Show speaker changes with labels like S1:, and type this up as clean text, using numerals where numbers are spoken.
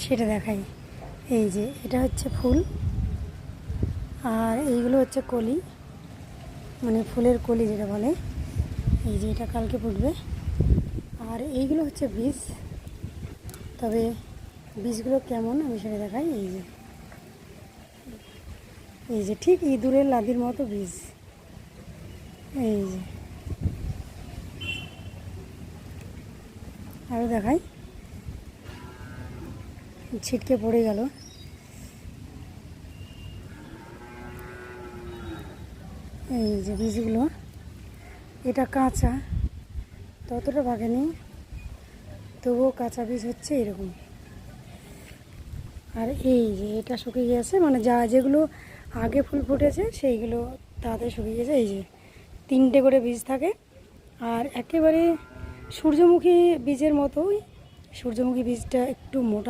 S1: সেটা দেখাই। এই যে এটা হচ্ছে ফুল, আর এইগুলো হচ্ছে কলি, মানে ফুলের কলি যেটা বলে। এই যে এটা কালকে ফুটবে। আর এইগুলো হচ্ছে বীজ, তবে বীজগুলো কেমন আমি সেটা দেখাই। এই যে ঠিক ইঁদুরের লাদির মতো বীজ। এই যে আরও দেখাই, ছিটকে পড়ে গেল। এই যে বীজগুলো, এটা কাঁচা, ততটা ভাগেনি, তবুও কাঁচা বীজ হচ্ছে এরকম। আর এই যে এটা শুকিয়ে গেছে, মানে যেগুলো আগে ফুল ফুটেছে সেইগুলো তাড়াতাড়ি শুকিয়ে গেছে। এই যে 3টে করে বীজ থাকে। আর একেবারে সূর্যমুখী বীজের মতোই, সূর্যমুখী বীজটা একটু মোটা।